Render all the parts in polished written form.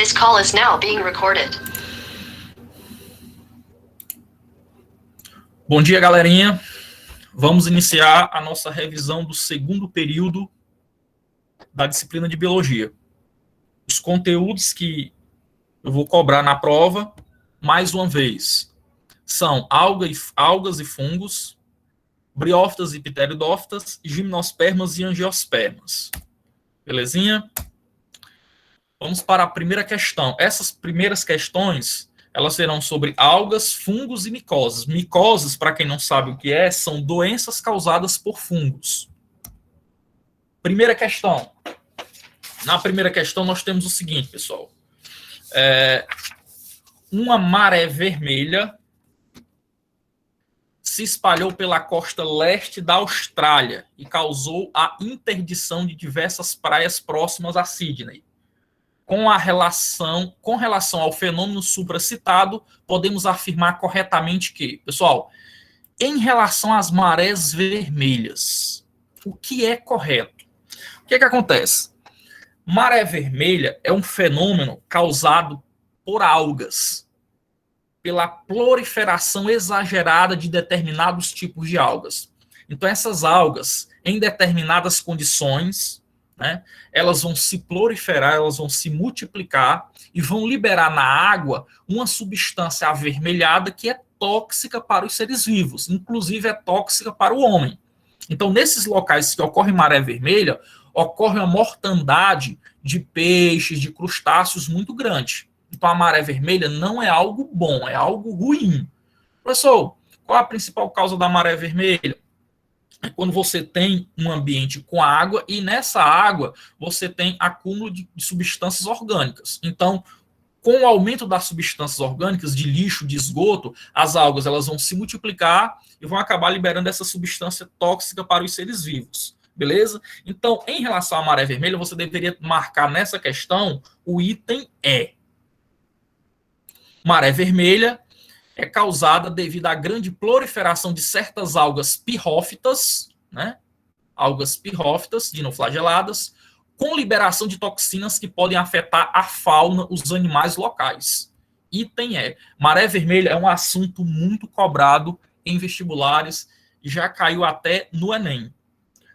This call is now being recorded. Bom dia, galerinha. Vamos iniciar a nossa revisão do segundo período da disciplina de biologia. Os conteúdos que eu vou cobrar na prova, mais uma vez, são algas e fungos, briófitas e pteridófitas, gimnospermas e angiospermas. Belezinha? Vamos para a primeira questão. Essas primeiras questões, elas serão sobre algas, fungos e micoses. Micoses, para quem não sabe o que é, são doenças causadas por fungos. Primeira questão. Na primeira questão, nós temos o seguinte, pessoal. Uma maré vermelha se espalhou pela costa leste da Austrália e causou a interdição de diversas praias próximas a Sydney. Com relação ao fenômeno supracitado, podemos afirmar corretamente que, pessoal, em relação às marés vermelhas, o que é correto? O que acontece? Maré vermelha é um fenômeno causado por algas, pela proliferação exagerada de determinados tipos de algas. Então, essas algas, em determinadas condições, né, elas vão se proliferar, elas vão se multiplicar e vão liberar na água uma substância avermelhada que é tóxica para os seres vivos, inclusive é tóxica para o homem. Então, nesses locais que ocorre maré vermelha, ocorre uma mortandade de peixes, de crustáceos muito grande. Então, a maré vermelha não é algo bom, é algo ruim. Professor, qual a principal causa da maré vermelha? É quando você tem um ambiente com água e nessa água você tem acúmulo de substâncias orgânicas. Então, com o aumento das substâncias orgânicas, de lixo, de esgoto, as algas elas vão se multiplicar e vão acabar liberando essa substância tóxica para os seres vivos. Beleza? Então, em relação à maré vermelha, você deveria marcar nessa questão o item E. Maré vermelha é causada devido à grande proliferação de certas algas pirrófitas, né? Algas pirrófitas, dinoflageladas, com liberação de toxinas que podem afetar a fauna, os animais locais. Item E. Maré vermelha é um assunto muito cobrado em vestibulares e já caiu até no Enem.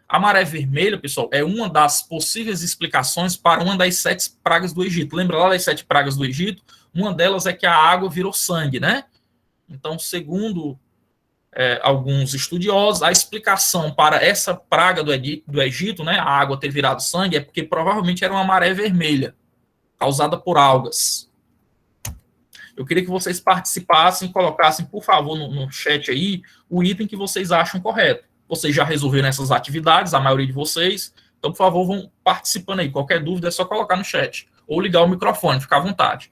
A maré vermelha, pessoal, é uma das possíveis explicações para uma das 7 pragas do Egito. Lembra lá das 7 pragas do Egito? Uma delas é que a água virou sangue, né? Então, segundo alguns estudiosos, a explicação para essa praga do Egito, né, a água ter virado sangue, é porque provavelmente era uma maré vermelha, causada por algas. Eu queria que vocês participassem, colocassem, por favor, no chat aí, o item que vocês acham correto. Vocês já resolveram essas atividades, a maioria de vocês, então, por favor, vão participando aí. Qualquer dúvida é só colocar no chat, ou ligar o microfone, fica à vontade.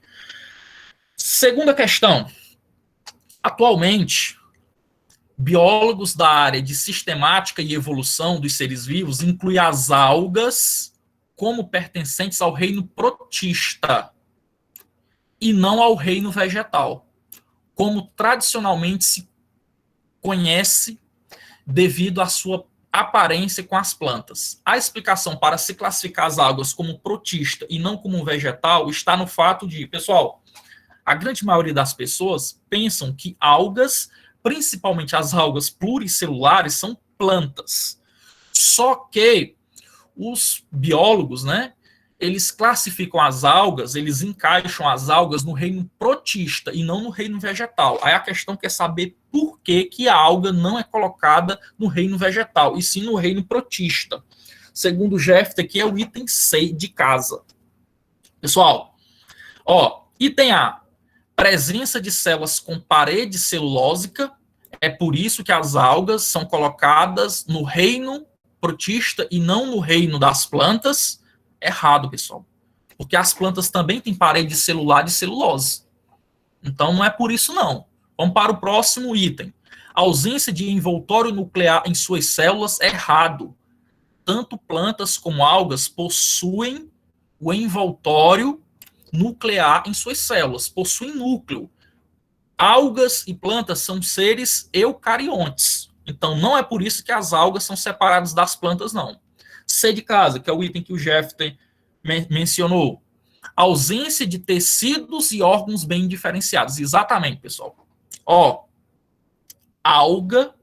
Segunda questão. Atualmente, biólogos da área de sistemática e evolução dos seres vivos incluem as algas como pertencentes ao reino protista e não ao reino vegetal, como tradicionalmente se conhece devido à sua aparência com as plantas. A explicação para se classificar as algas como protista e não como vegetal está no fato de, pessoal, a grande maioria das pessoas pensam que algas, principalmente as algas pluricelulares, são plantas. Só que os biólogos, né, eles classificam as algas, eles encaixam as algas no reino protista e não no reino vegetal. Aí a questão quer saber por que a alga não é colocada no reino vegetal, e sim no reino protista. Segundo o Jeffter, aqui é o item C de casa. Pessoal, item A. Presença de células com parede celulósica, é por isso que as algas são colocadas no reino protista e não no reino das plantas. Errado, pessoal. Porque as plantas também têm parede celular de celulose. Então, não é por isso, não. Vamos para o próximo item. A ausência de envoltório nuclear em suas células é errado. Tanto plantas como algas possuem o envoltório nuclear em suas células, possuem núcleo. Algas e plantas são seres eucariontes. Então, não é por isso que as algas são separadas das plantas, não. C de casa, que é o item que o Jeffter mencionou. Ausência de tecidos e órgãos bem diferenciados. Exatamente, pessoal. Ó, alga.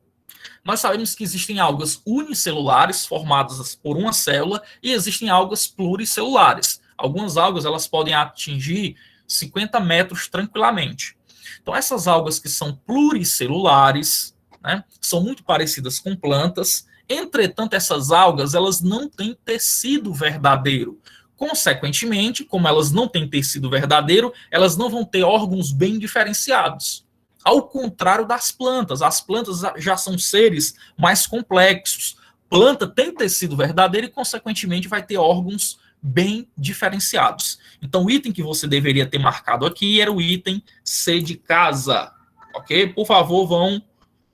Nós sabemos que existem algas unicelulares, formadas por uma célula, e existem algas pluricelulares. Algumas algas elas podem atingir 50 metros tranquilamente. Então, essas algas que são pluricelulares, né, são muito parecidas com plantas. Entretanto, essas algas elas não têm tecido verdadeiro. Consequentemente, como elas não têm tecido verdadeiro, elas não vão ter órgãos bem diferenciados. Ao contrário das plantas, as plantas já são seres mais complexos. Planta tem tecido verdadeiro e, consequentemente, vai ter órgãos bem diferenciados. Então, o item que você deveria ter marcado aqui era o item C de casa. Ok? Por favor, vão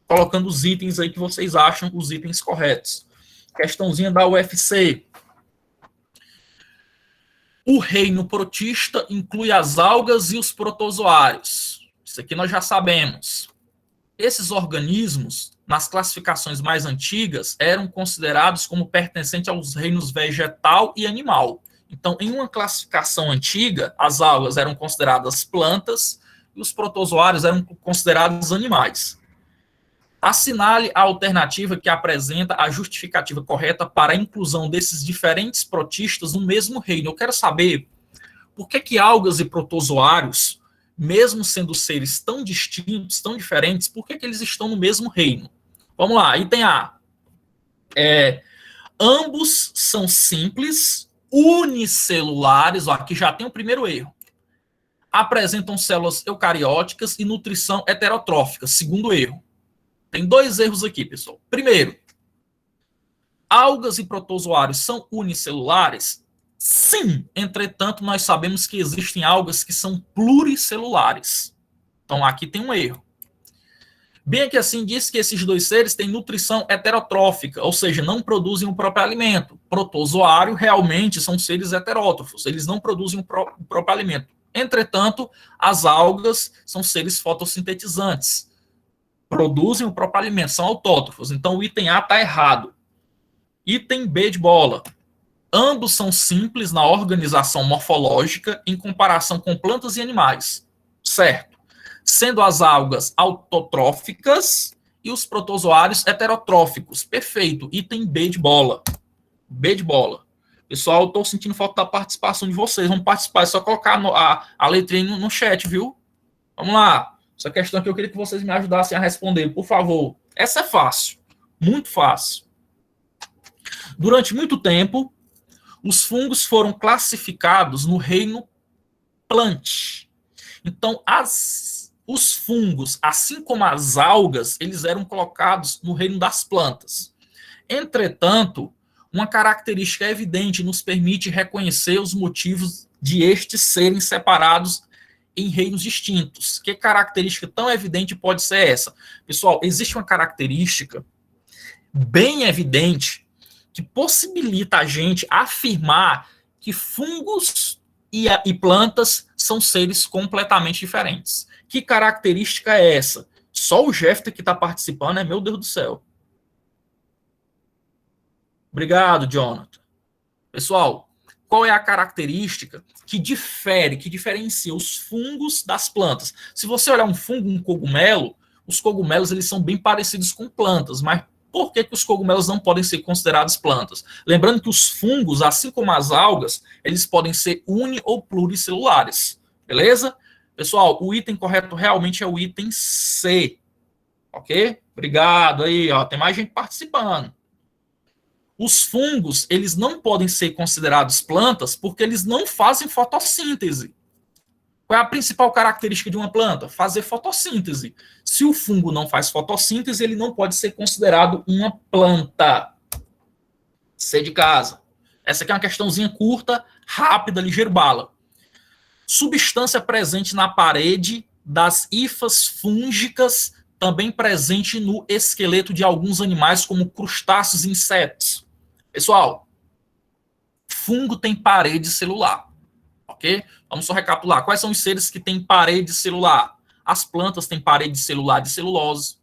colocando os itens aí que vocês acham os itens corretos. Questãozinha da UFC. O reino protista inclui as algas e os protozoários. Isso aqui nós já sabemos. Esses organismos, nas classificações mais antigas, eram considerados como pertencentes aos reinos vegetal e animal. Então, em uma classificação antiga, as algas eram consideradas plantas e os protozoários eram considerados animais. Assinale a alternativa que apresenta a justificativa correta para a inclusão desses diferentes protistas no mesmo reino. Eu quero saber por que algas e protozoários, mesmo sendo seres tão distintos, tão diferentes, por que eles estão no mesmo reino? Vamos lá, item A. Ambos são simples, unicelulares, ó, aqui já tem o primeiro erro. Apresentam células eucarióticas e nutrição heterotrófica, segundo erro. Tem dois erros aqui, pessoal. Primeiro, algas e protozoários são unicelulares? Sim, entretanto, nós sabemos que existem algas que são pluricelulares. Então, aqui tem um erro. Bem que assim diz que esses dois seres têm nutrição heterotrófica, ou seja, não produzem o próprio alimento. Protozoário realmente são seres heterótrofos, eles não produzem o próprio alimento. Entretanto, as algas são seres fotossintetizantes, produzem o próprio alimento, são autótrofos. Então, o item A está errado. Item B de bola. Ambos são simples na organização morfológica em comparação com plantas e animais. Certo. Sendo as algas autotróficas e os protozoários heterotróficos. Perfeito. Item B de bola. B de bola. Pessoal, estou sentindo falta da participação de vocês. Vamos participar, é só colocar a letrinha no chat, viu? Vamos lá. Essa questão aqui eu queria que vocês me ajudassem a responder, por favor. Essa é fácil. Muito fácil. Durante muito tempo, os fungos foram classificados no reino plant. Então, os fungos, assim como as algas, eles eram colocados no reino das plantas. Entretanto, uma característica evidente nos permite reconhecer os motivos de estes serem separados em reinos distintos. Que característica tão evidente pode ser essa? Pessoal, existe uma característica bem evidente que possibilita a gente afirmar que fungos e plantas são seres completamente diferentes. Que característica é essa? Só o Jeffter que está participando, meu Deus do céu. Obrigado, Jonathan. Pessoal, qual é a característica que diferencia os fungos das plantas? Se você olhar um fungo, um cogumelo, os cogumelos eles são bem parecidos com plantas, mas por que os cogumelos não podem ser considerados plantas? Lembrando que os fungos, assim como as algas, eles podem ser uni- ou pluricelulares. Beleza? Pessoal, o item correto realmente é o item C. Ok? Obrigado aí, ó. Tem mais gente participando. Os fungos, eles não podem ser considerados plantas porque eles não fazem fotossíntese. Qual é a principal característica de uma planta? Fazer fotossíntese. Se o fungo não faz fotossíntese, ele não pode ser considerado uma planta. C de casa. Essa aqui é uma questãozinha curta, rápida, ligeiro bala. Substância presente na parede das hifas fúngicas, também presente no esqueleto de alguns animais, como crustáceos e insetos. Pessoal, fungo tem parede celular. Ok? Vamos só recapitular. Quais são os seres que têm parede celular? As plantas têm parede celular de celulose.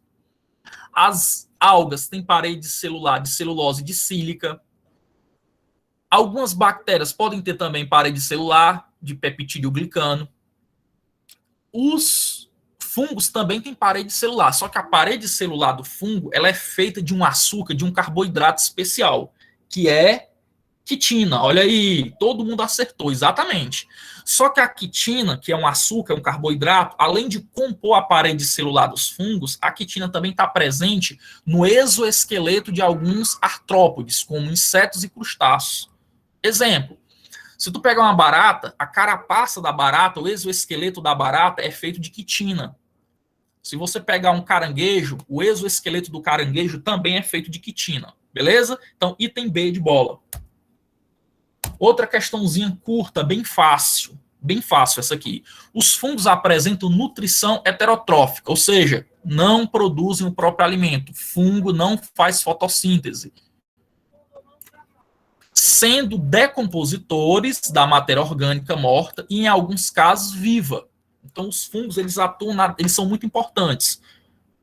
As algas têm parede celular de celulose de sílica. Algumas bactérias podem ter também parede celular. de peptidoglicano. Os fungos também têm parede celular, só que a parede celular do fungo ela é feita de um açúcar, de um carboidrato especial, que é quitina. Olha aí, todo mundo acertou, exatamente. Só que a quitina, que é um açúcar, um carboidrato, além de compor a parede celular dos fungos, a quitina também está presente no exoesqueleto de alguns artrópodes, como insetos e crustáceos. Exemplo, se tu pegar uma barata, a carapaça da barata, o exoesqueleto da barata é feito de quitina. Se você pegar um caranguejo, o exoesqueleto do caranguejo também é feito de quitina, beleza? Então, item B de bola. Outra questãozinha curta, bem fácil essa aqui. Os fungos apresentam nutrição heterotrófica, ou seja, não produzem o próprio alimento. Fungo não faz fotossíntese, sendo decompositores da matéria orgânica morta e, em alguns casos, viva. Então, os fungos, eles atuam, eles são muito importantes.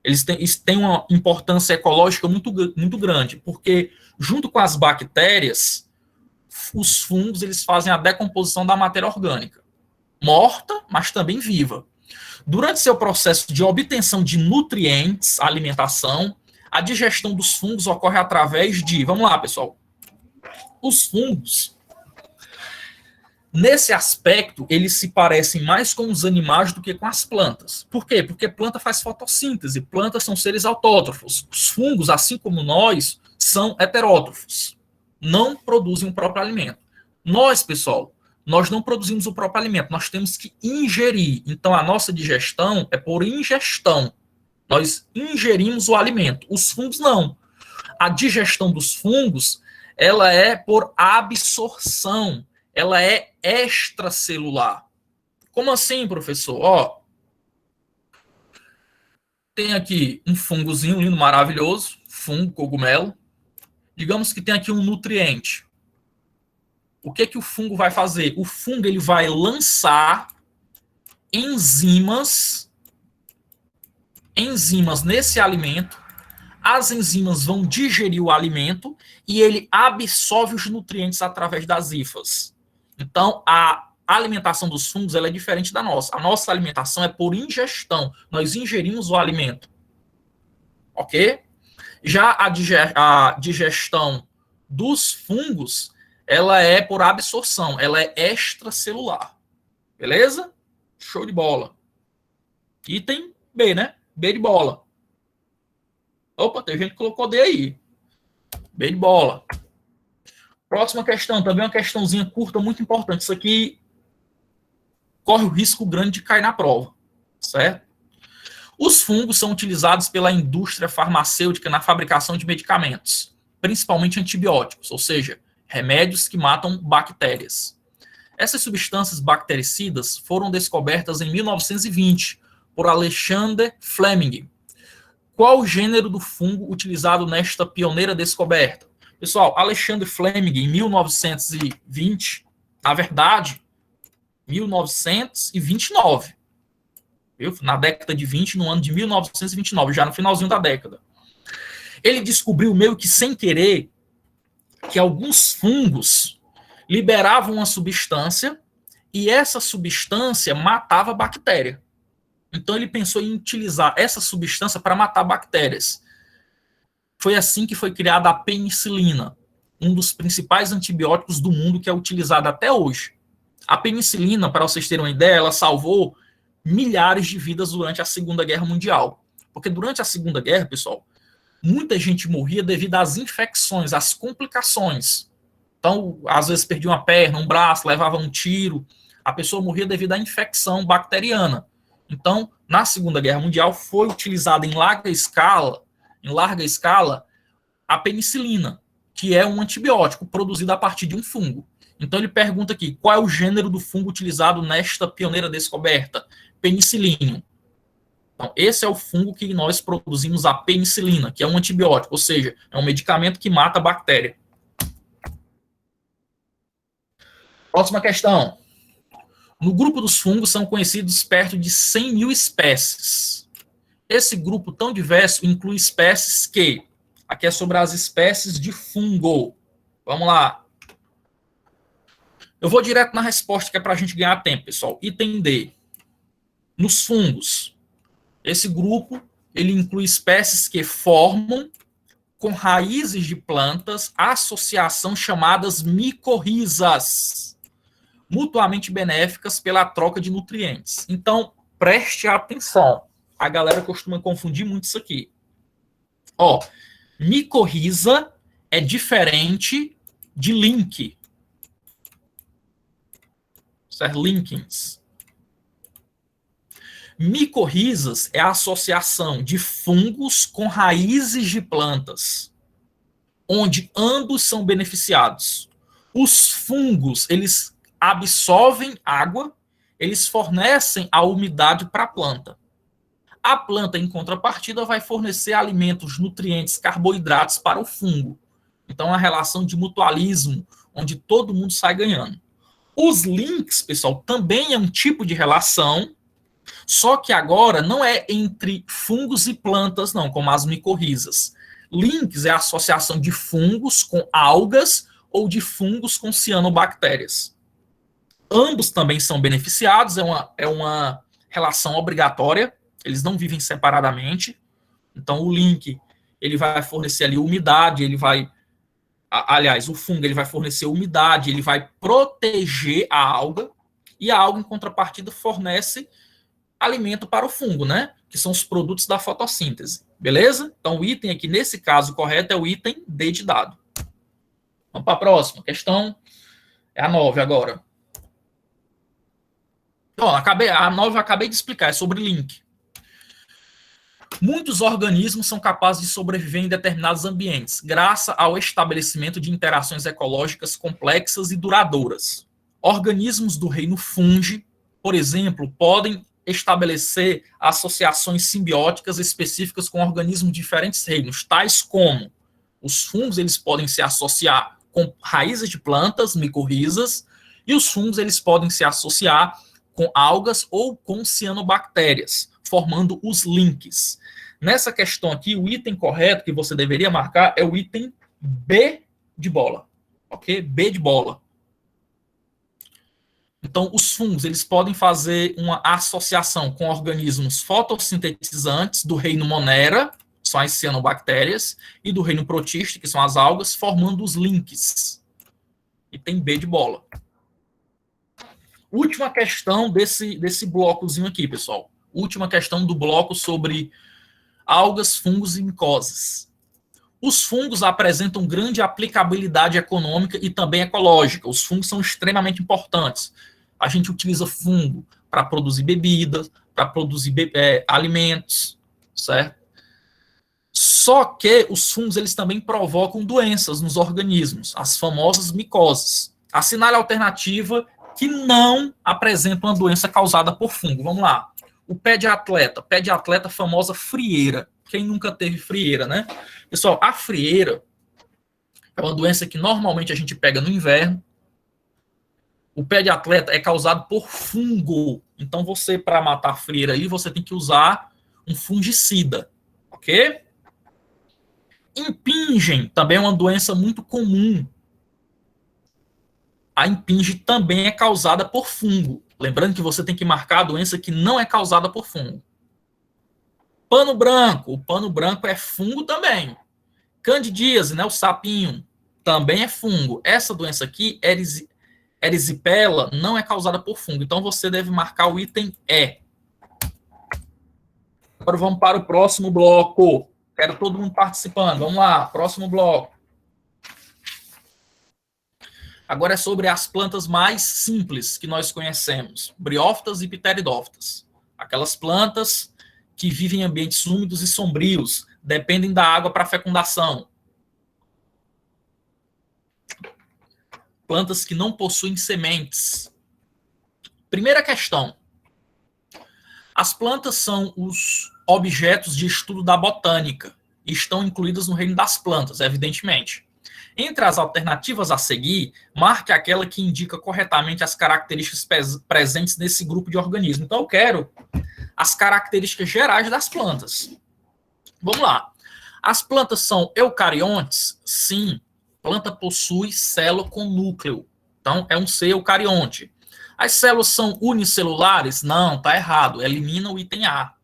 Eles têm uma importância ecológica muito grande, porque, junto com as bactérias, os fungos eles fazem a decomposição da matéria orgânica, morta, mas também viva. Durante seu processo de obtenção de nutrientes, alimentação, a digestão dos fungos ocorre através de... Vamos lá, pessoal. Os fungos, nesse aspecto, eles se parecem mais com os animais do que com as plantas. Por quê? Porque planta faz fotossíntese, plantas são seres autótrofos. Os fungos, assim como nós, são heterótrofos. Não produzem o próprio alimento. Nós, pessoal, nós não produzimos o próprio alimento, nós temos que ingerir. Então, a nossa digestão é por ingestão. Nós ingerimos o alimento. Os fungos não. A digestão dos fungos, ela é por absorção. Ela é extracelular. Como assim, professor? Ó, tem aqui um fungozinho lindo, maravilhoso, fungo, cogumelo. Digamos que tem aqui um nutriente. O que o fungo vai fazer? O fungo ele vai lançar enzimas nesse alimento. As enzimas vão digerir o alimento e ele absorve os nutrientes através das hifas. Então, a alimentação dos fungos ela é diferente da nossa. A nossa alimentação é por ingestão. Nós ingerimos o alimento. Ok? Já a digestão dos fungos, ela é por absorção, ela é extracelular. Beleza? Show de bola. Item B, né? B de bola. Opa, tem gente que colocou D aí. B de bola. Próxima questão, também uma questãozinha curta, muito importante. Isso aqui corre o risco grande de cair na prova, certo? Os fungos são utilizados pela indústria farmacêutica na fabricação de medicamentos, principalmente antibióticos, ou seja, remédios que matam bactérias. Essas substâncias bactericidas foram descobertas em 1920 por Alexander Fleming. Qual o gênero do fungo utilizado nesta pioneira descoberta? Pessoal, Alexander Fleming, em 1920, na verdade, 1929, viu? Na década de 20, no ano de 1929, já no finalzinho da década. Ele descobriu, meio que sem querer, que alguns fungos liberavam uma substância e essa substância matava a bactéria. Então ele pensou em utilizar essa substância para matar bactérias. Foi assim que foi criada a penicilina, um dos principais antibióticos do mundo que é utilizado até hoje. A penicilina, para vocês terem uma ideia, ela salvou milhares de vidas durante a Segunda Guerra Mundial. Porque durante a Segunda Guerra, pessoal, muita gente morria devido às infecções, às complicações. Então, às vezes perdia uma perna, um braço, levava um tiro. A pessoa morria devido à infecção bacteriana. Então, na Segunda Guerra Mundial, foi utilizada em larga escala, a penicilina, que é um antibiótico produzido a partir de um fungo. Então, ele pergunta aqui, qual é o gênero do fungo utilizado nesta pioneira descoberta? Penicillium. Então, esse é o fungo que nós produzimos a penicilina, que é um antibiótico, ou seja, é um medicamento que mata a bactéria. Próxima questão. No grupo dos fungos são conhecidos perto de 100 mil espécies. Esse grupo tão diverso inclui espécies que... Aqui é sobre as espécies de fungo. Vamos lá. Eu vou direto na resposta, que é para a gente ganhar tempo, pessoal. Item D. Nos fungos, esse grupo ele inclui espécies que formam com raízes de plantas associação chamadas micorrizas, mutuamente benéficas pela troca de nutrientes. Então, preste atenção. A galera costuma confundir muito isso aqui. Ó, micorriza é diferente de link. Certo? Linkings. Micorrizas é a associação de fungos com raízes de plantas, onde ambos são beneficiados. Os fungos, eles absorvem água, eles fornecem a umidade para a planta. A planta, em contrapartida, vai fornecer alimentos, nutrientes, carboidratos para o fungo. Então, é uma relação de mutualismo, onde todo mundo sai ganhando. Os links, pessoal, também é um tipo de relação, só que agora não é entre fungos e plantas, não, como as micorrizas. Links é a associação de fungos com algas ou de fungos com cianobactérias. Ambos também são beneficiados, é uma relação obrigatória, eles não vivem separadamente. Então, o link ele vai fornecer ali umidade, aliás, o fungo ele vai fornecer umidade, ele vai proteger a alga, e a alga, em contrapartida, fornece alimento para o fungo, né? Que são os produtos da fotossíntese. Beleza? Então, o item aqui, nesse caso, correto é o item D de dado. Vamos para a próxima. Questão é a 9 agora. Então, a 9 eu acabei de explicar, é sobre link. Muitos organismos são capazes de sobreviver em determinados ambientes, graças ao estabelecimento de interações ecológicas complexas e duradouras. Organismos do reino fungi, por exemplo, podem estabelecer associações simbióticas específicas com organismos de diferentes reinos, tais como os fungos, eles podem se associar com raízes de plantas, micorrizas, e os fungos, eles podem se associar com algas ou com cianobactérias, formando os links. Nessa questão aqui, o item correto que você deveria marcar é o item B de bola, ok? B de bola. Então, os fungos, eles podem fazer uma associação com organismos fotossintetizantes do reino Monera, que são as cianobactérias, e do reino protista, que são as algas, formando os links. E tem B de bola. Última questão desse blocozinho aqui, pessoal. Última questão do bloco sobre algas, fungos e micoses. Os fungos apresentam grande aplicabilidade econômica e também ecológica. Os fungos são extremamente importantes. A gente utiliza fungo para produzir bebidas, para produzir alimentos, certo? Só que os fungos eles também provocam doenças nos organismos, as famosas micoses. Assinale a alternativa que não apresenta uma doença causada por fungo. Vamos lá. O pé de atleta, famosa frieira. Quem nunca teve frieira, né? Pessoal, a frieira é uma doença que normalmente a gente pega no inverno. O pé de atleta é causado por fungo. Então, você, para matar a frieira aí, você tem que usar um fungicida, ok? Impingem também é uma doença muito comum. A impinge também é causada por fungo. Lembrando que você tem que marcar a doença que não é causada por fungo. Pano branco. O pano branco é fungo também. Candidíase, né, o sapinho, também é fungo. Essa doença aqui, erisipela, não é causada por fungo. Então, você deve marcar o item E. Agora vamos para o próximo bloco. Quero todo mundo participando. Vamos lá, próximo bloco. Agora é sobre as plantas mais simples que nós conhecemos. Briófitas e pteridófitas. Aquelas plantas que vivem em ambientes úmidos e sombrios, dependem da água para fecundação. Plantas que não possuem sementes. Primeira questão. As plantas são os objetos de estudo da botânica e estão incluídas no reino das plantas, evidentemente. Entre as alternativas a seguir, marque aquela que indica corretamente as características presentes nesse grupo de organismos. Então, eu quero as características gerais das plantas. Vamos lá. As plantas são eucariontes? Sim. Planta possui célula com núcleo. Então, é um C eucarionte. As células são unicelulares? Não, está errado. Elimina o item A.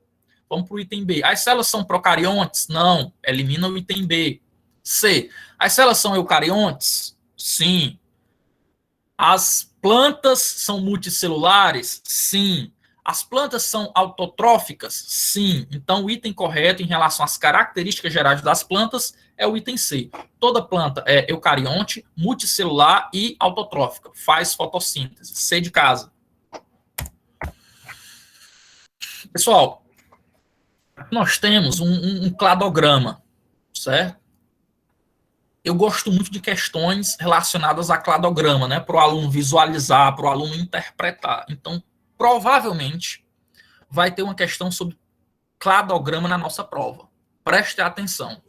Vamos para o item B. As células são procariontes? Não, elimina o item B. C. As células são eucariontes? Sim. As plantas são multicelulares? Sim. As plantas são autotróficas? Sim. Então, o item correto em relação às características gerais das plantas é o item C. Toda planta é eucarionte, multicelular e autotrófica. Faz fotossíntese. C de casa. Pessoal, nós temos um cladograma, certo? Eu gosto muito de questões relacionadas a cladograma, né? Para o aluno visualizar, para o aluno interpretar. Então, provavelmente, vai ter uma questão sobre cladograma na nossa prova. Preste atenção.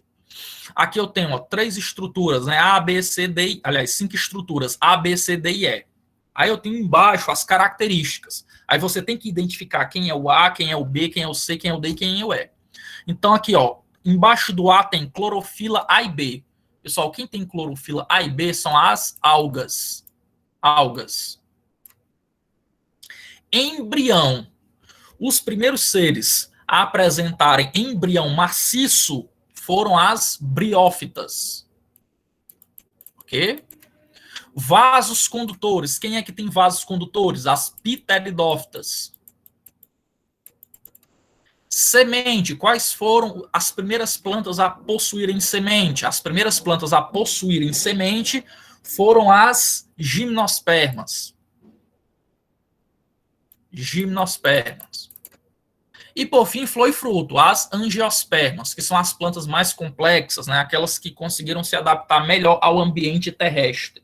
Aqui eu tenho 3 estruturas, né? A, B, C, D, aliás, 5 estruturas, A, B, C, D e E. Aí eu tenho embaixo as características. Aí você tem que identificar quem é o A, quem é o B, quem é o C, quem é o D e quem é o E. Então aqui, ó, embaixo do A tem clorofila A e B. Pessoal, quem tem clorofila A e B são as algas. Algas. Embrião. Os primeiros seres a apresentarem embrião maciço foram as briófitas. Ok? Vasos condutores. Quem é que tem vasos condutores? As pteridófitas. Semente. Quais foram as primeiras plantas a possuírem semente? As primeiras plantas a possuírem semente foram as gimnospermas. Gimnospermas. E, por fim, flor e fruto, as angiospermas, que são as plantas mais complexas, né? Aquelas que conseguiram se adaptar melhor ao ambiente terrestre.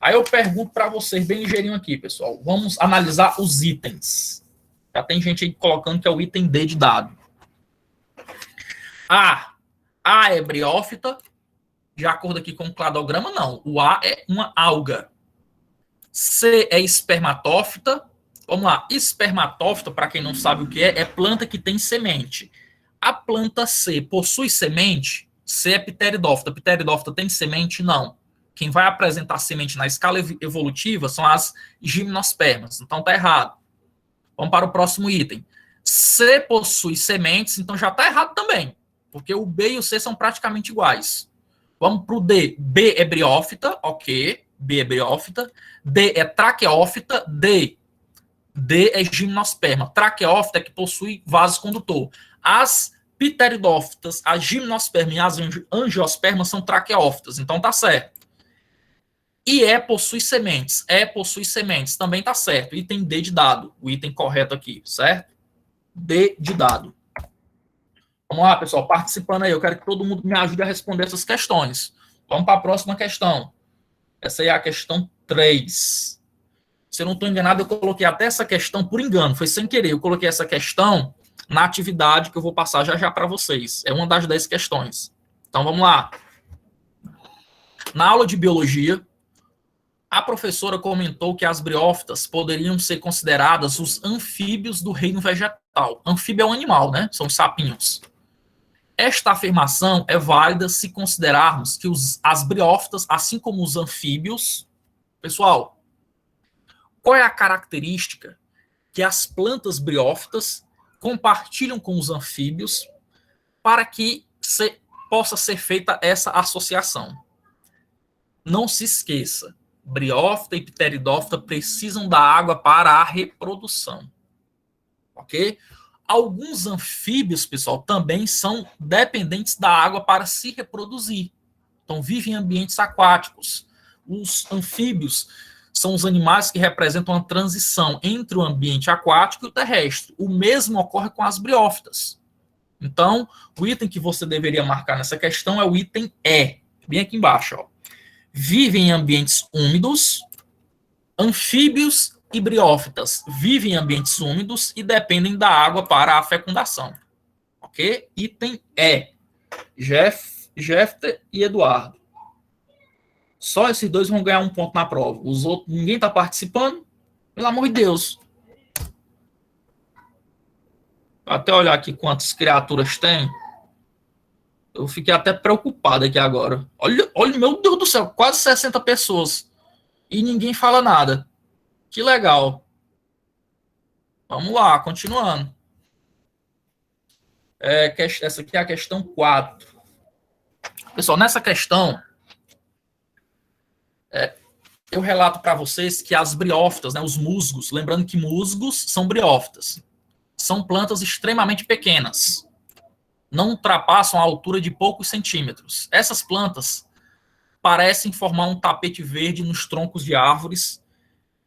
Aí eu pergunto para vocês, bem ligeirinho aqui, pessoal. Vamos analisar os itens. Já tem gente aí colocando que é o item D de dado. A é briófita. De acordo aqui com o cladograma, não. O A é uma alga. C é espermatófita. Vamos lá. Espermatófita, para quem não sabe o que é planta que tem semente. A planta C possui semente? C é pteridófita. Pteridófita tem semente? Não. Quem vai apresentar semente na escala evolutiva são as gimnospermas. Então tá errado. Vamos para o próximo item. C possui sementes, então já está errado também, porque o B e o C são praticamente iguais. Vamos para o D. B é briófita, ok. B é briófita. D é traqueófita. D é gimnosperma. Traqueófita é que possui vaso condutor. As pteridófitas, as gimnospermas e as angiospermas são traqueófitas, então tá certo. E E possui sementes. E possui sementes. Também está certo. Item D de dado. O item correto aqui, certo? D de dado. Vamos lá, pessoal. Participando aí. Eu quero que todo mundo me ajude a responder essas questões. Vamos para a próxima questão. Essa aí é a questão 3. Se eu não estou enganado, eu coloquei até essa questão por engano. Foi sem querer. Eu coloquei essa questão na atividade que eu vou passar já já para vocês. É uma das 10 questões. Então, vamos lá. Na aula de biologia, a professora comentou que as briófitas poderiam ser consideradas os anfíbios do reino vegetal. Anfíbio é um animal, né? São os sapinhos. Esta afirmação é válida se considerarmos que as briófitas, assim como os anfíbios... Pessoal, qual é a característica que as plantas briófitas compartilham com os anfíbios para que possa ser feita essa associação? Não se esqueça. Briófita e pteridófita precisam da água para a reprodução. Ok? Alguns anfíbios, pessoal, também são dependentes da água para se reproduzir. Então, vivem em ambientes aquáticos. Os anfíbios são os animais que representam a transição entre o ambiente aquático e o terrestre. O mesmo ocorre com as briófitas. Então, o item que você deveria marcar nessa questão é o item E. Bem aqui embaixo, ó. Vivem em ambientes úmidos, anfíbios e briófitas vivem em ambientes úmidos e dependem da água para a fecundação. Ok? Item E. Jeffter e Eduardo. Só esses dois vão ganhar um ponto na prova. Os outros, ninguém está participando? Pelo amor de Deus. Vou até olhar aqui quantas criaturas tem. Eu fiquei até preocupado aqui agora. Olha, meu Deus do céu, quase 60 pessoas. E ninguém fala nada. Que legal. Vamos lá, continuando. Essa aqui é a questão 4. Pessoal, nessa questão, eu relato para vocês que as briófitas, né, os musgos, lembrando que musgos são briófitas, são plantas extremamente pequenas, não ultrapassam a altura de poucos centímetros. Essas plantas parecem formar um tapete verde nos troncos de árvores,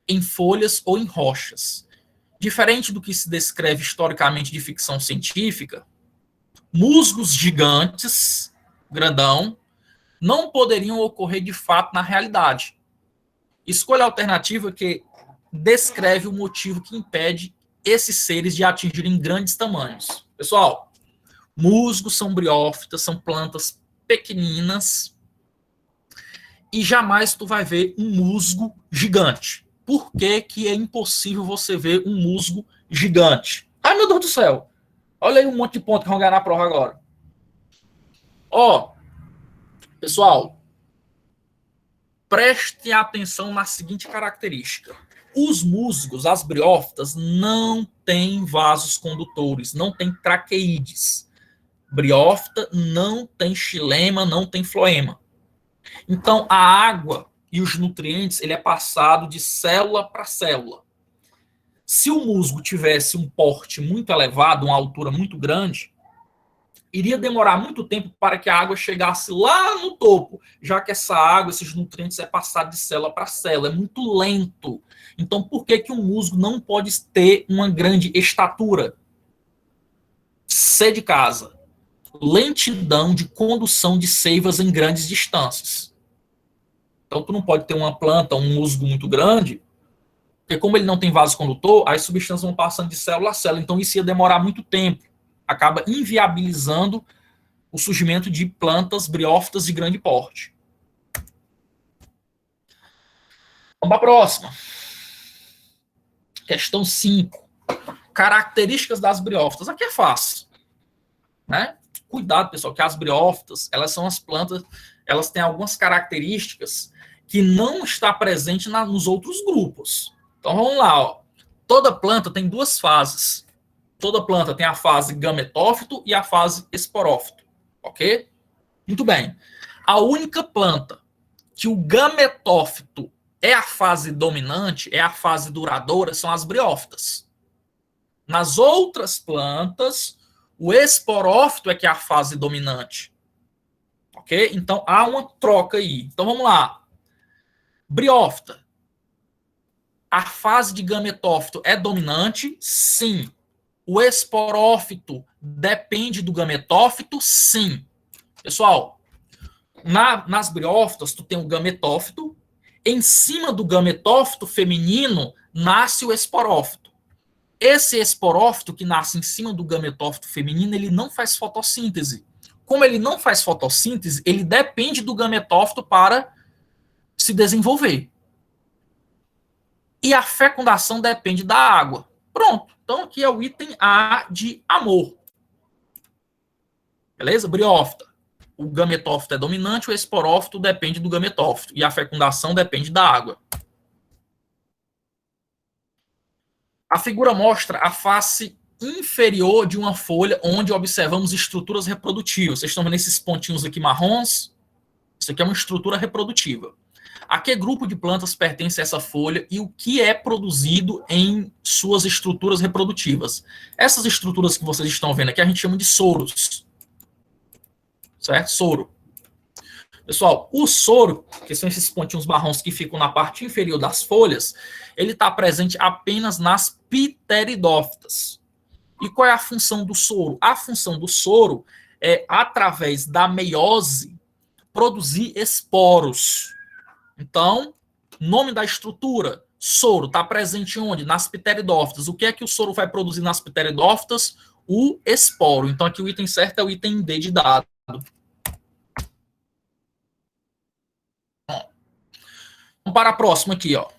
em folhas ou em rochas. Diferente do que se descreve historicamente de ficção científica, musgos gigantes, grandão, não poderiam ocorrer de fato na realidade. Escolha a alternativa que descreve o motivo que impede esses seres de atingirem grandes tamanhos. Pessoal, musgos são briófitas, são plantas pequeninas e jamais tu vai ver um musgo gigante. Por que que é impossível você ver um musgo gigante? Ai, meu Deus do céu! Olha aí um monte de ponto que vão ganhar na prova agora. Ó, pessoal, preste atenção na seguinte característica. Os musgos, as briófitas, não têm vasos condutores, não têm traqueídes. Briófita não tem xilema, não tem floema. Então, a água e os nutrientes, ele é passado de célula para célula. Se o musgo tivesse um porte muito elevado, uma altura muito grande, iria demorar muito tempo para que a água chegasse lá no topo, já que essa água, esses nutrientes, é passado de célula para célula, é muito lento. Então, por que que um musgo não pode ter uma grande estatura? C de casa. Lentidão de condução de seivas em grandes distâncias. Então, tu não pode ter uma planta, um musgo muito grande, porque como ele não tem vaso condutor, as substâncias vão passando de célula a célula. Então, isso ia demorar muito tempo. Acaba inviabilizando o surgimento de plantas briófitas de grande porte. Vamos para a próxima. Questão 5. Características das briófitas. Aqui é fácil, né? Cuidado, pessoal, que as briófitas, elas são as plantas, elas têm algumas características que não está presente nos outros grupos. Então, vamos lá, ó. Toda planta tem duas fases. Toda planta tem a fase gametófito e a fase esporófito, ok? Muito bem. A única planta que o gametófito é a fase dominante, é a fase duradoura, são as briófitas. Nas outras plantas, o esporófito é que é a fase dominante. Ok? Então, há uma troca aí. Então, vamos lá. Briófita. A fase de gametófito é dominante? Sim. O esporófito depende do gametófito? Sim. Pessoal, nas briófitas, tu tem o gametófito. Em cima do gametófito feminino, nasce o esporófito. Esse esporófito que nasce em cima do gametófito feminino, ele não faz fotossíntese. Como ele não faz fotossíntese, ele depende do gametófito para se desenvolver. E a fecundação depende da água. Pronto. Então, aqui é o item A de amor. Beleza? Briófita. O gametófito é dominante, o esporófito depende do gametófito. E a fecundação depende da água. A figura mostra a face inferior de uma folha onde observamos estruturas reprodutivas. Vocês estão vendo esses pontinhos aqui marrons? Isso aqui é uma estrutura reprodutiva. A que grupo de plantas pertence essa folha e o que é produzido em suas estruturas reprodutivas? Essas estruturas que vocês estão vendo aqui a gente chama de soros. Certo? Soro. Pessoal, o soro, que são esses pontinhos marrons que ficam na parte inferior das folhas, ele está presente apenas nas pteridófitas. E qual é a função do soro? A função do soro é, através da meiose, produzir esporos. Então, nome da estrutura, soro, está presente onde? Nas pteridófitas. O que é que o soro vai produzir nas pteridófitas? O esporo. Então, aqui o item certo é o item D de dado. Vamos para a próxima aqui, ó.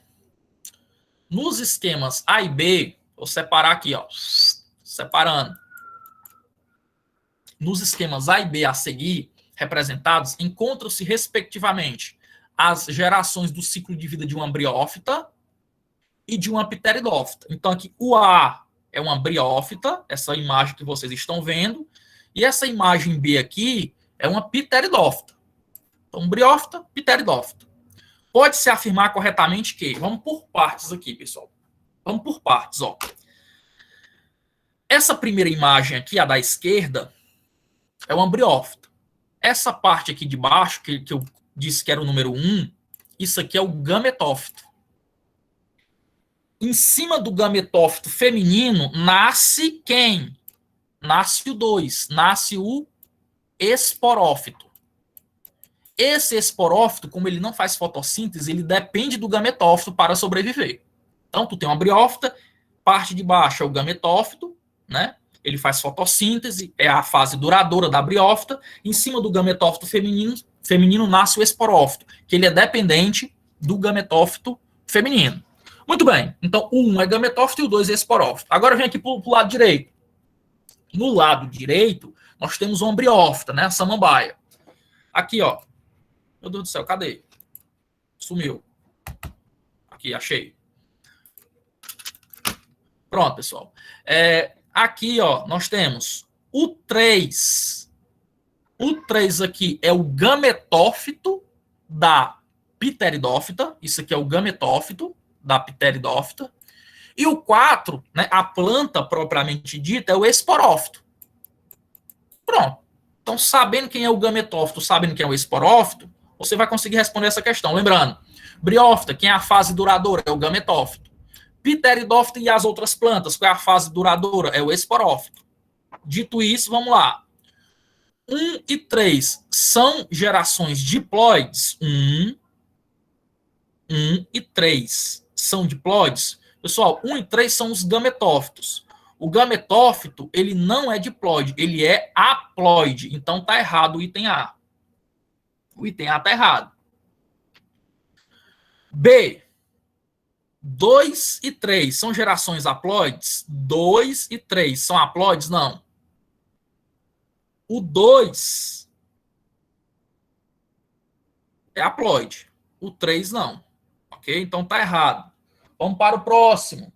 Nos esquemas A e B, vou separar aqui, ó. Separando. Nos esquemas A e B a seguir, representados, encontram-se, respectivamente, as gerações do ciclo de vida de uma briófita e de uma pteridófita. Então, aqui, o A é uma briófita, essa imagem que vocês estão vendo, e essa imagem B aqui é uma pteridófita. Então, briófita, pteridófita. Pode-se afirmar corretamente que... Vamos por partes aqui, pessoal. Vamos por partes, ó. Essa primeira imagem aqui, a da esquerda, é uma briófita. Essa parte aqui de baixo, que eu disse que era o número 1, isso aqui é o gametófito. Em cima do gametófito feminino, nasce quem? Nasce o 2, nasce o esporófito. Esse esporófito, como ele não faz fotossíntese, ele depende do gametófito para sobreviver. Então, tu tem uma briófita, parte de baixo é o gametófito, né? Ele faz fotossíntese, é a fase duradoura da briófita. Em cima do gametófito feminino nasce o esporófito, que ele é dependente do gametófito feminino. Muito bem, então o 1 é gametófito e o 2 é esporófito. Agora vem aqui para o lado direito. No lado direito, nós temos uma briófita, né? A samambaia. Aqui, ó. Meu Deus do céu, cadê? Sumiu. Aqui, achei. Pronto, pessoal. Aqui, ó, nós temos o 3. O 3 aqui é o gametófito da pteridófita. Isso aqui é o gametófito da pteridófita. E o 4, né, a planta propriamente dita, é o esporófito. Pronto. Então, sabendo quem é o gametófito, sabendo quem é o esporófito, você vai conseguir responder essa questão. Lembrando, briófita, quem é a fase duradoura? É o gametófito. Pteridófita e as outras plantas, qual é a fase duradoura? É o esporófito. Dito isso, vamos lá. 1 e 3 são gerações diploides. 1 e 3 são diploides. Pessoal, 1 e 3 são os gametófitos. O gametófito, ele não é diploide, ele é haploide. Então, tá errado o item A. O item A tá errado. B. 2 e 3 são gerações haploides? 2 e 3 são haploides? Não. O 2 é haploide. O 3 não. Ok? Então tá errado. Vamos para o próximo.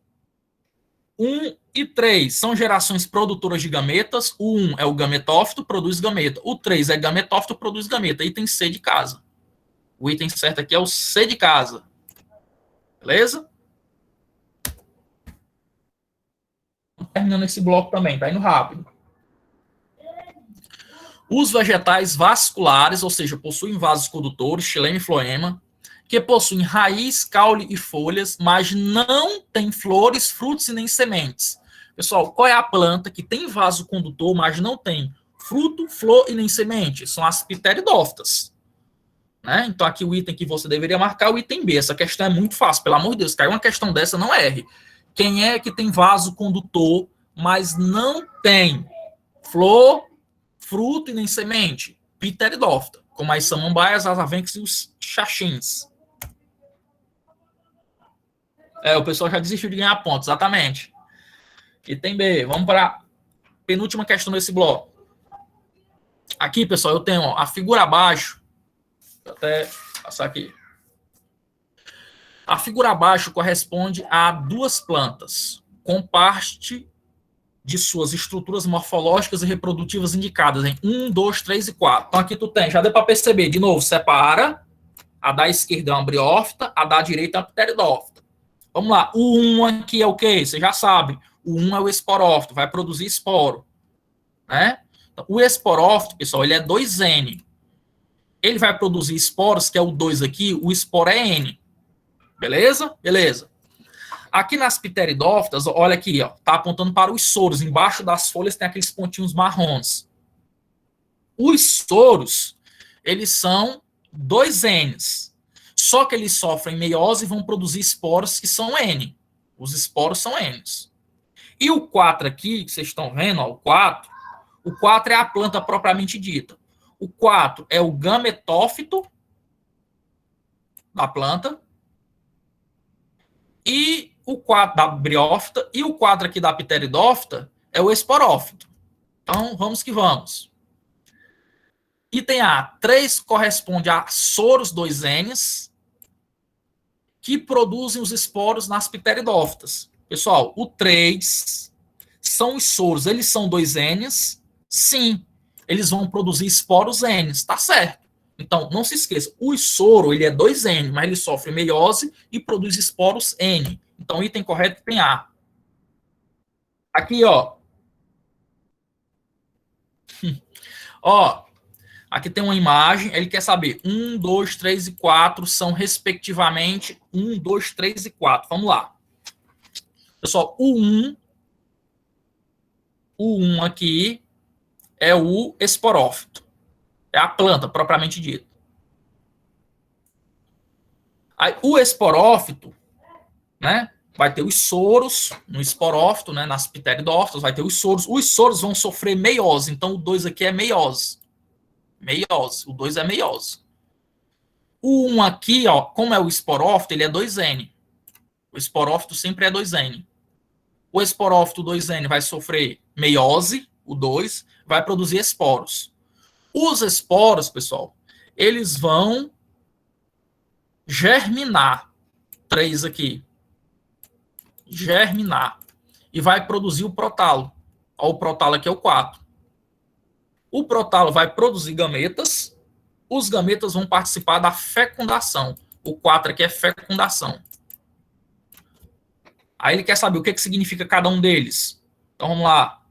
1 e 3 são gerações produtoras de gametas. O 1 é o gametófito, produz gameta. O 3 é gametófito, produz gameta. Item C de casa. O item certo aqui é o C de casa. Beleza? Terminando esse bloco também, tá indo rápido. Os vegetais vasculares, ou seja, possuem vasos condutores, xilema e floema, que possuem raiz, caule e folhas, mas não tem flores, frutos e nem sementes. Pessoal, qual é a planta que tem vaso condutor, mas não tem fruto, flor e nem semente? São as pteridófitas. Né? Então, aqui o item que você deveria marcar é o item B. Essa questão é muito fácil, pelo amor de Deus. Caiu uma questão dessa, não erre. Quem é que tem vaso condutor, mas não tem flor, fruto e nem semente? Pteridófita, como as samambaias, as avencas e os xaxins. O pessoal já desistiu de ganhar pontos, exatamente. Item B. Vamos para a penúltima questão desse bloco. Aqui, pessoal, eu tenho a figura abaixo. Vou até passar aqui. A figura abaixo corresponde a duas plantas, com parte de suas estruturas morfológicas e reprodutivas indicadas em 1, 2, 3 e 4. Então, aqui tu tem, já deu para perceber, de novo, separa. A da esquerda é uma briófita, a da direita é uma pteridófita. Vamos lá, o 1 aqui é o quê? Você já sabe. O 1 é o esporófito, vai produzir esporo. Né? Então, o esporófito, pessoal, ele é 2N. Ele vai produzir esporos, que é o 2 aqui, o esporo é N. Beleza? Beleza. Aqui nas pteridófitas, olha aqui, ó, tá apontando para os soros. Embaixo das folhas tem aqueles pontinhos marrons. Os soros, eles são 2Ns. Só que eles sofrem meiose e vão produzir esporos que são N. Os esporos são Ns. E o 4 aqui, que vocês estão vendo, ó, o 4 é a planta propriamente dita. O 4 é o gametófito da planta. E o 4 da briófita. E o 4 aqui da pteridófita é o esporófito. Então, vamos que vamos. Item A, 3 corresponde a soros 2Ns que produzem os esporos nas pteridófitas. Pessoal, o 3 são os soros, eles são 2Ns? Sim, eles vão produzir esporos Ns, tá certo. Então, não se esqueça, o soro ele é 2N, mas ele sofre meiose e produz esporos N. Então, o item correto tem A. Aqui, ó. Ó, aqui tem uma imagem, ele quer saber 1, 2, 3 e 4 são respectivamente 1, 2, 3 e 4. Vamos lá. Pessoal, o 1 aqui é o esporófito. É a planta, propriamente dita. Aí, o esporófito, né, vai ter os soros no esporófito, né, nas pteridófitas, vai ter os soros. Os soros vão sofrer meiose, então o 2 aqui é meiose. Meiose, o 2 é meiose. O 1 aqui, ó, como é o esporófito, ele é 2N. O esporófito sempre é 2N. O esporófito 2N vai sofrer meiose, o 2, vai produzir esporos. Os esporos, pessoal, eles vão germinar. 3 aqui. Germinar. E vai produzir o protalo. Ó, o protalo aqui é o 4. O protalo vai produzir gametas. Os gametas vão participar da fecundação. O 4 aqui é fecundação. Aí ele quer saber o que significa cada um deles. Então vamos lá.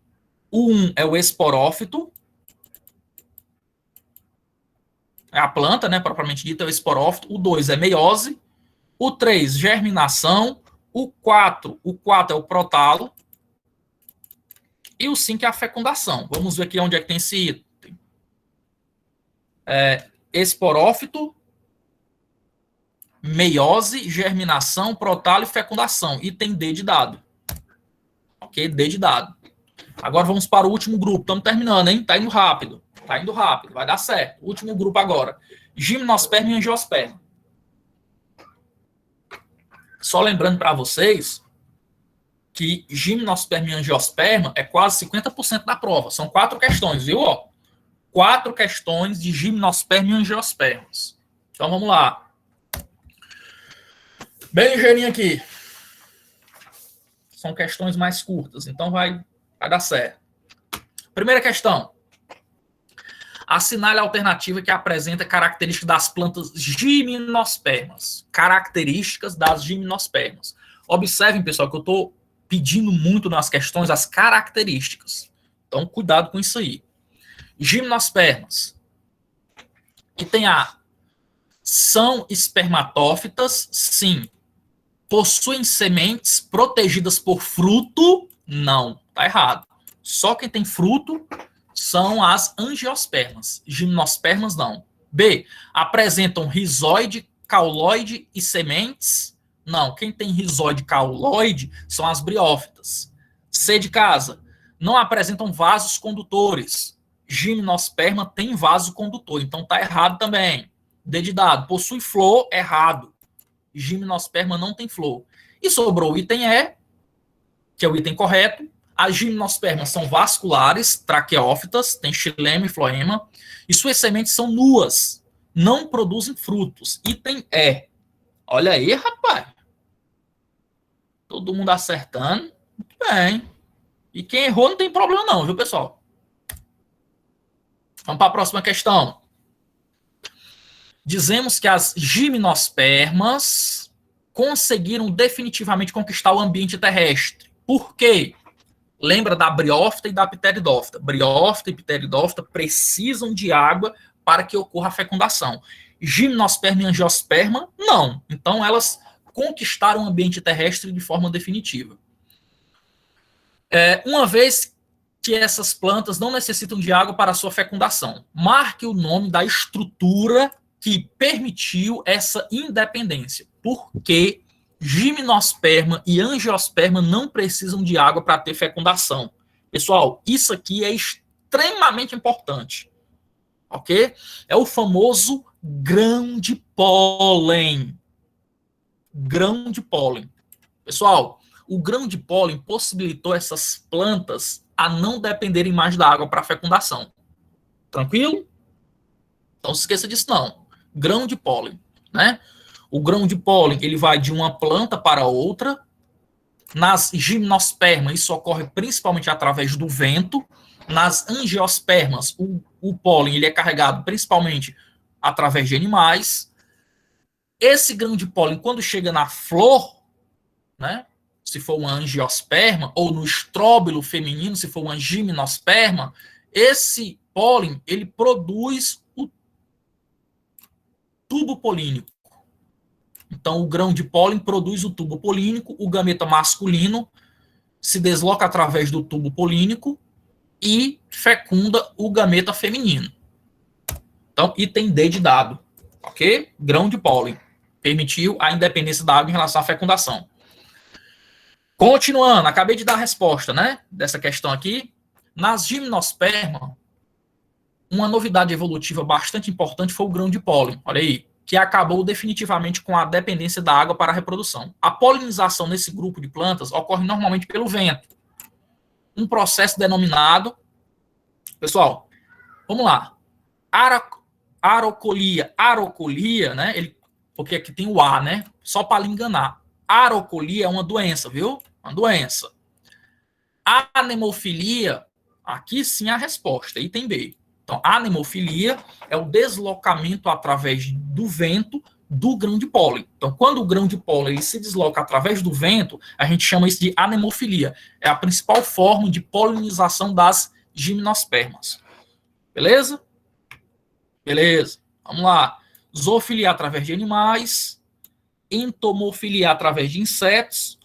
O 1 é o esporófito. É a planta, né, propriamente dita, é o esporófito. O 2 é meiose. O 3, germinação. O 4 é o protalo. E o 5 é a fecundação. Vamos ver aqui onde é que tem esse item. Esporófito, meiose, germinação, protalo e fecundação. Item D de dado. Ok? D de dado. Agora vamos para o último grupo. Estamos terminando, hein? Tá indo rápido. Tá indo rápido. Vai dar certo. Último grupo agora. Gimnosperma e angiosperma. Só lembrando para vocês que gimnosperma e angiosperma é quase 50% da prova. São 4 questões, viu? 4 questões de gimnosperma e angiospermas. Então vamos lá. Bem ligeirinho aqui. São questões mais curtas, então vai dar certo. Primeira questão. Assinale a alternativa que apresenta características das plantas gimnospermas. Características das gimnospermas. Observem, pessoal, que eu estou pedindo muito nas questões as características. Então, cuidado com isso aí. Gimnospermas. Item A. São espermatófitas? Sim. Possuem sementes protegidas por fruto? Não. Tá errado. Só quem tem fruto são as angiospermas. Gimnospermas não. B. Apresentam rizoide, cauloide e sementes? Não. Quem tem rizoide, cauloide são as briófitas. C de casa. Não apresentam vasos condutores. Gimnosperma tem vaso condutor, então tá errado também. D de dado. Possui flor? Errado. Gimnosperma não tem flor. E sobrou o item E, que é o item correto. As gimnospermas são vasculares, traqueófitas, tem xilema e floema, e suas sementes são nuas, não produzem frutos. Item E. Olha aí, rapaz. Todo mundo acertando. Muito bem. E quem errou não tem problema não, viu, pessoal? Vamos para a próxima questão. Dizemos que as gimnospermas conseguiram definitivamente conquistar o ambiente terrestre. Por quê? Lembra da briófita e da pteridófita. Briófita e pteridófita precisam de água para que ocorra a fecundação. Gimnosperma e angiosperma, não. Então, elas conquistaram o ambiente terrestre de forma definitiva. Uma vez que essas plantas não necessitam de água para a sua fecundação, marque o nome da estrutura que permitiu essa independência. Por quê? Gimnosperma e angiosperma não precisam de água para ter fecundação. Pessoal, isso aqui é extremamente importante. Ok? É o famoso grão de pólen. Grão de pólen. Pessoal, o grão de pólen possibilitou essas plantas a não dependerem mais da água para fecundação. Tranquilo? Então, se esqueça disso não. Grão de pólen, né? O grão de pólen, ele vai de uma planta para outra. Nas gimnospermas, isso ocorre principalmente através do vento. Nas angiospermas, o pólen ele é carregado principalmente através de animais. Esse grão de pólen, quando chega na flor, né? Se for uma angiosperma, ou no estróbilo feminino, se for uma gimnosperma, esse pólen ele produz o tubo polínico. Então, o grão de pólen produz o tubo polínico, o gameta masculino se desloca através do tubo polínico e fecunda o gameta feminino. Então, item D de dado, ok? Grão de pólen permitiu a independência da água em relação à fecundação. Continuando, acabei de dar a resposta, né, dessa questão aqui. Nas gimnospermas, uma novidade evolutiva bastante importante foi o grão de pólen, olha aí, que acabou definitivamente com a dependência da água para a reprodução. A polinização nesse grupo de plantas ocorre normalmente pelo vento, um processo denominado, pessoal, vamos lá, arocolia, né, porque aqui tem o A, né, só para lhe enganar. Arocolia é uma doença, viu? Uma doença. Anemofilia, aqui sim a resposta, item B. Então, anemofilia é o deslocamento através do vento do grão de pólen. Então, quando o grão de pólen ele se desloca através do vento, a gente chama isso de anemofilia. É a principal forma de polinização das gimnospermas. Beleza? Beleza. Vamos lá. Zoofilia através de animais, entomofilia através de insetos,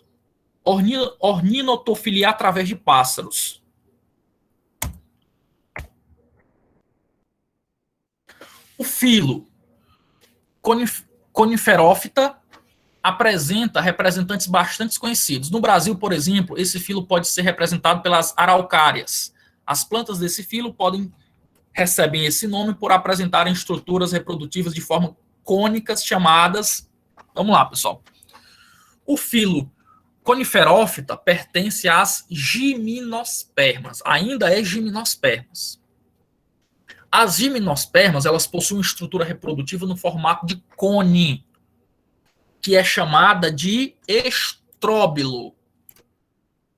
ornitofilia através de pássaros. O filo Coniferófita apresenta representantes bastante conhecidos. No Brasil, por exemplo, esse filo pode ser representado pelas araucárias. As plantas desse filo recebem esse nome por apresentarem estruturas reprodutivas de forma cônicas chamadas... Vamos lá, pessoal. O filo Coniferófita pertence às gimnospermas. Ainda é gimnospermas. As gimnospermas, elas possuem estrutura reprodutiva no formato de cone, que é chamada de estróbilo.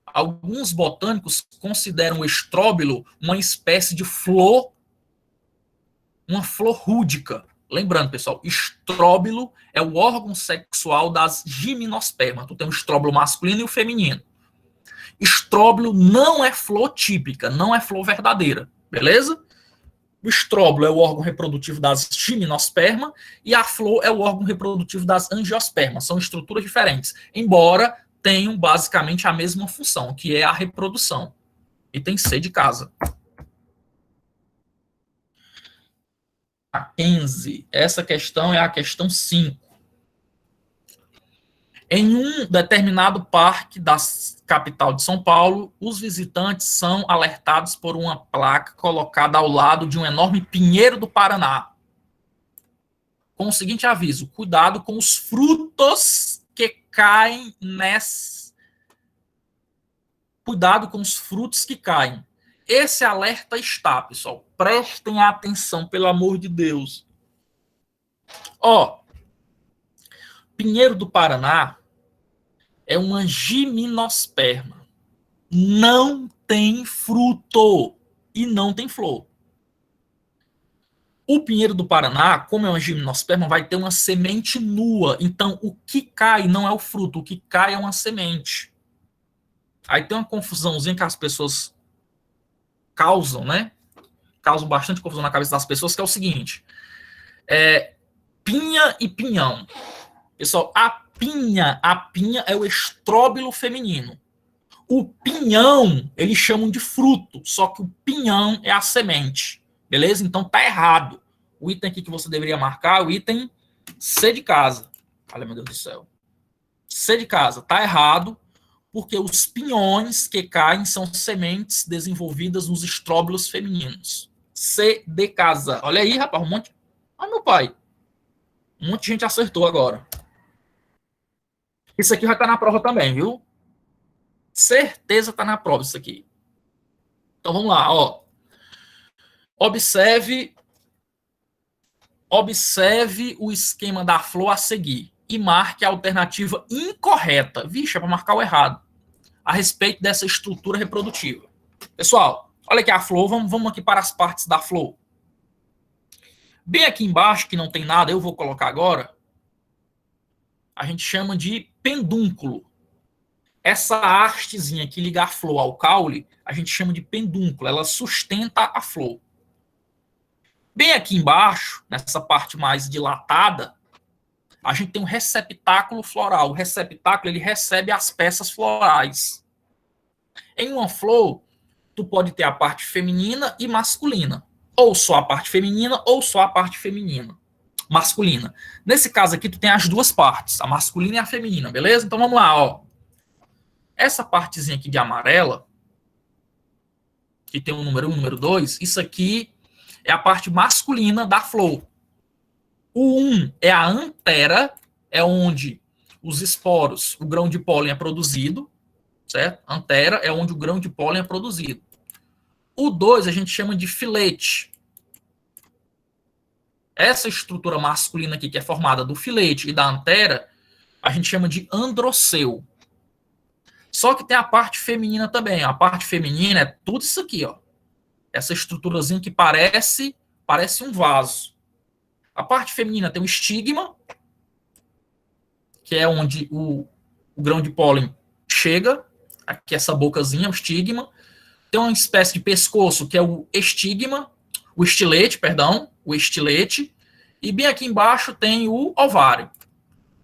Alguns botânicos consideram o estróbilo uma espécie de flor, uma flor rúdica. Lembrando, pessoal, estróbilo é o órgão sexual das gimnospermas. Tu tem o estróbilo masculino e o feminino. Estróbilo não é flor típica, não é flor verdadeira, beleza? O estróbilo é o órgão reprodutivo das gimnospermas e a flor é o órgão reprodutivo das angiospermas. São estruturas diferentes, embora tenham basicamente a mesma função, que é a reprodução. Item C de casa. A 15. Essa questão é a questão 5. Em um determinado parque da capital de São Paulo, os visitantes são alertados por uma placa colocada ao lado de um enorme pinheiro do Paraná, com o seguinte aviso: cuidado com os frutos que caem nessa. Cuidado com os frutos que caem. Esse alerta está, pessoal. Prestem atenção, pelo amor de Deus. Ó, pinheiro do Paraná é uma gimnosperma. Não tem fruto e não tem flor. O pinheiro do Paraná, como é uma gimnosperma, vai ter uma semente nua. Então, o que cai não é o fruto, o que cai é uma semente. Aí tem uma confusãozinha que as pessoas causam, né? Causam bastante confusão na cabeça das pessoas, que é o seguinte: pinha e pinhão. Pessoal, a pinha é o estróbilo feminino. O pinhão, eles chamam de fruto, só que o pinhão é a semente, beleza? Então tá errado. O item aqui que você deveria marcar é o item C de casa. Olha, meu Deus do céu. C de casa, tá errado, porque os pinhões que caem são sementes desenvolvidas nos estróbilos femininos. C de casa. Olha aí, rapaz, um monte... Ah, meu pai. Um monte de gente acertou agora. Isso aqui vai estar na prova também, viu? Certeza está na prova isso aqui. Então vamos lá, ó. Observe Observe o esquema da flor a seguir e marque a alternativa incorreta. Vixe, é para marcar o errado. A respeito dessa estrutura reprodutiva. Pessoal, olha aqui a flor. Vamos aqui para as partes da flor. Bem aqui embaixo, que não tem nada, eu vou colocar agora. A gente chama de pedúnculo. Essa hastezinha que liga a flor ao caule, a gente chama de pedúnculo. Ela sustenta a flor. Bem aqui embaixo, nessa parte mais dilatada, a gente tem um receptáculo floral. O receptáculo, ele recebe as peças florais. Em uma flor, tu pode ter a parte feminina e masculina. Ou só a parte feminina, ou só a parte masculina. Nesse caso aqui, tu tem as duas partes, a masculina e a feminina, beleza? Então vamos lá, ó. Essa partezinha aqui de amarela, que tem o número 1 e o número 2, isso aqui é a parte masculina da flor. O 1 é a antera, é onde os esporos, o grão de pólen é produzido, certo? Antera é onde o grão de pólen é produzido. O 2 a gente chama de filete. Essa estrutura masculina aqui, que é formada do filete e da antera, a gente chama de androceu. Só que tem a parte feminina também. A parte feminina é tudo isso aqui, ó. Essa estruturazinha que parece um vaso. A parte feminina tem um estigma, que é onde o grão de pólen chega. Aqui essa bocazinha, o estigma. Tem uma espécie de pescoço, que é o estigma, o estilete. E bem aqui embaixo tem o ovário.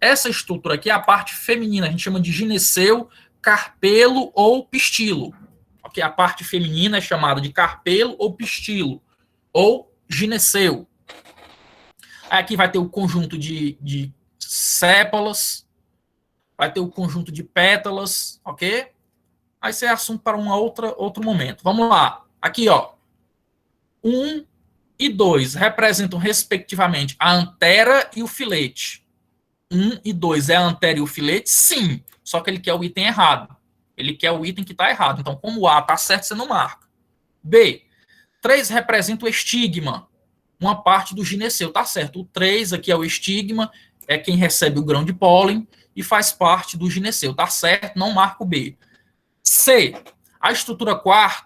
Essa estrutura aqui é a parte feminina, a gente chama de gineceu, carpelo ou pistilo. Okay? A parte feminina é chamada de carpelo ou pistilo, ou gineceu. Aqui vai ter o conjunto de sépalas, vai ter o conjunto de pétalas, ok? Aí isso é assunto para outro momento. Vamos lá. Aqui, ó. 1 e 2 representam, respectivamente, a antera e o filete. 1 e 2 é a antera e o filete? Sim. Só que ele quer o item errado. Ele quer o item que está errado. Então, como o A está certo, você não marca. B. 3 representa o estigma. Uma parte do gineceu. Está certo. O 3 aqui é o estigma. É quem recebe o grão de pólen e faz parte do gineceu. Está certo. Não marca o B. C. A estrutura 4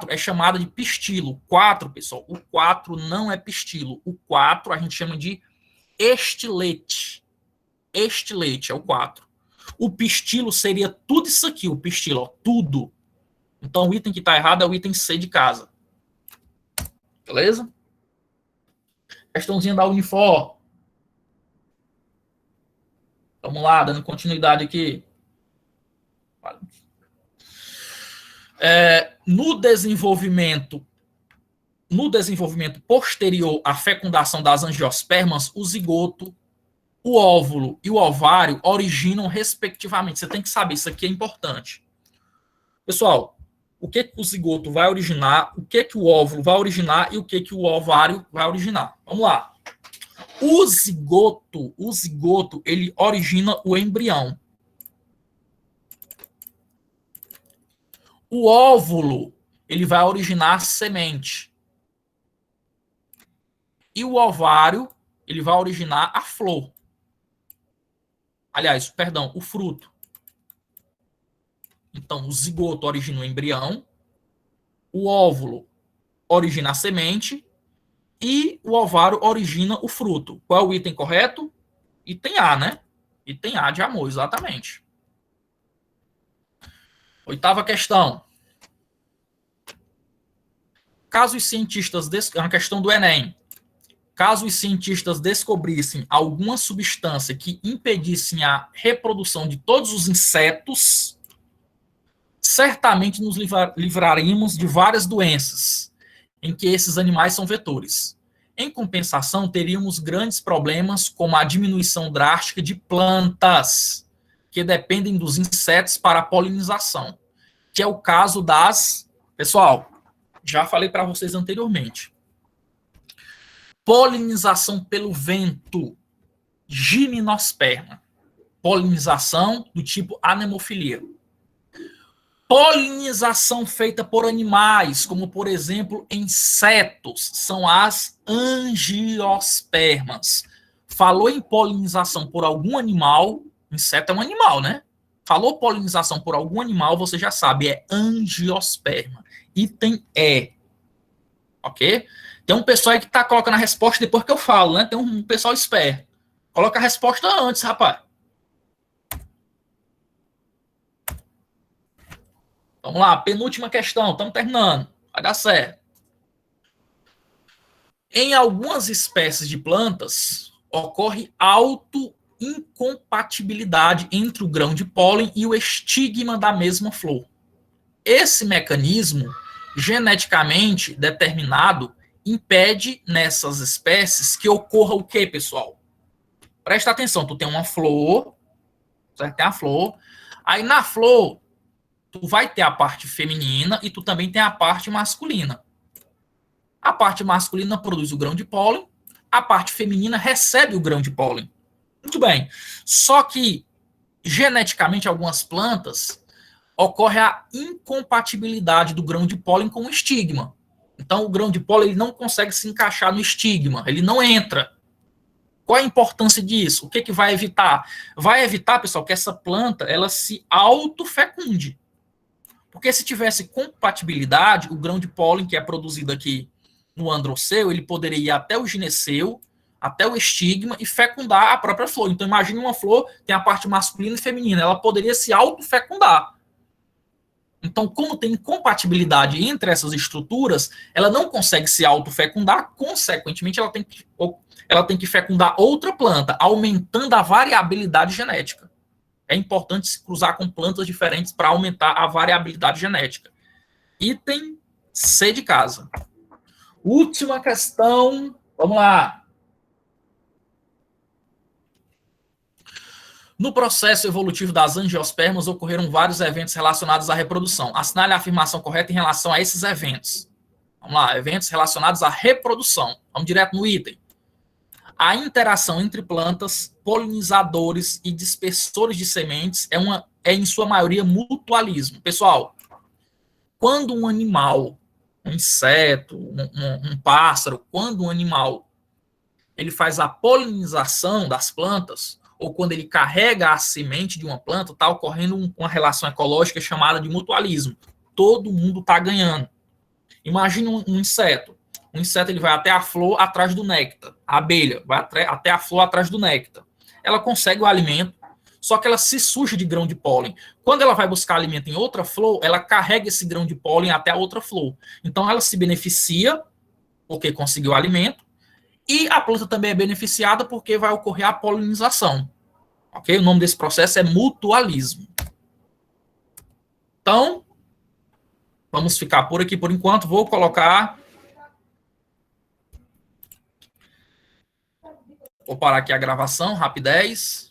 é chamada de pistilo. 4, pessoal. O 4 não é pistilo. O 4 a gente chama de estilete. Estilete é o 4. O pistilo seria tudo isso aqui, o pistilo, ó, tudo. Então o item que está errado é o item C de casa. Beleza? Questãozinha da Unifor. Vamos lá, dando continuidade aqui. No desenvolvimento posterior à fecundação das angiospermas, o zigoto, o óvulo e o ovário originam respectivamente. Você tem que saber, isso aqui é importante. Pessoal, o que o zigoto vai originar, o que o óvulo vai originar e o que o ovário vai originar. Vamos lá. O zigoto, ele origina o embrião. O óvulo, ele vai originar a semente. E o ovário, ele vai originar a flor. Aliás, perdão, o fruto. Então, o zigoto origina o embrião, o óvulo origina a semente e o ovário origina o fruto. Qual é o item correto? Item A, né? Item A de amor, exatamente. 8ª questão. Caso os cientistas... É uma questão do Enem. Caso os cientistas descobrissem alguma substância que impedissem a reprodução de todos os insetos, certamente nos livraríamos de várias doenças em que esses animais são vetores. Em compensação, teríamos grandes problemas como a diminuição drástica de plantas que dependem dos insetos para a polinização, que é o caso das... Pessoal, já falei para vocês anteriormente. Polinização pelo vento, gimnosperma. Polinização do tipo anemofilia. Polinização feita por animais, como, por exemplo, insetos, são as angiospermas. Falou em polinização por algum animal, inseto é um animal, né? Falou polinização por algum animal, você já sabe, é angiosperma. Item E. Ok? Tem um pessoal aí que tá colocando a resposta depois que eu falo, né? Tem um pessoal esperto. Coloca a resposta antes, rapaz. Vamos lá, penúltima questão, estamos terminando. Vai dar certo. Em algumas espécies de plantas, ocorre autoincompatibilidade entre o grão de pólen e o estigma da mesma flor. Esse mecanismo, geneticamente determinado, impede nessas espécies que ocorra o quê, pessoal? Presta atenção, tu tem uma flor, certo? Tem a flor, aí na flor tu vai ter a parte feminina e tu também tem a parte masculina. A parte masculina produz o grão de pólen, a parte feminina recebe o grão de pólen. Muito bem. Só que, geneticamente, algumas plantas ocorre a incompatibilidade do grão de pólen com o estigma. Então, o grão de pólen ele não consegue se encaixar no estigma, ele não entra. Qual a importância disso? O que vai evitar? Vai evitar, pessoal, que essa planta ela se autofecunde. Porque se tivesse compatibilidade, o grão de pólen que é produzido aqui no androceu, ele poderia ir até o gineceu, até o estigma e fecundar a própria flor. Então, imagine uma flor, tem a parte masculina e feminina, ela poderia se autofecundar. Então, como tem incompatibilidade entre essas estruturas, ela não consegue se autofecundar, consequentemente, ela tem que fecundar outra planta, aumentando a variabilidade genética. É importante se cruzar com plantas diferentes para aumentar a variabilidade genética. Item C de casa. Última questão. Vamos lá. No processo evolutivo das angiospermas, ocorreram vários eventos relacionados à reprodução. Assinale a afirmação correta em relação a esses eventos. Vamos lá, eventos relacionados à reprodução. Vamos direto no item. A interação entre plantas, polinizadores e dispersores de sementes é em sua maioria, mutualismo. Pessoal, quando um animal, um inseto, um pássaro, quando um animal ele faz a polinização das plantas, ou quando ele carrega a semente de uma planta, está ocorrendo uma relação ecológica chamada de mutualismo. Todo mundo está ganhando. Imagina um inseto. O inseto ele vai até a flor atrás do néctar. A abelha vai até a flor atrás do néctar. Ela consegue o alimento, só que ela se suja de grão de pólen. Quando ela vai buscar alimento em outra flor, ela carrega esse grão de pólen até a outra flor. Então ela se beneficia porque conseguiu o alimento e a planta também é beneficiada porque vai ocorrer a polinização. Ok? O nome desse processo é mutualismo. Então, vamos ficar por aqui por enquanto. Vou colocar... Vou parar aqui a gravação, rapidez.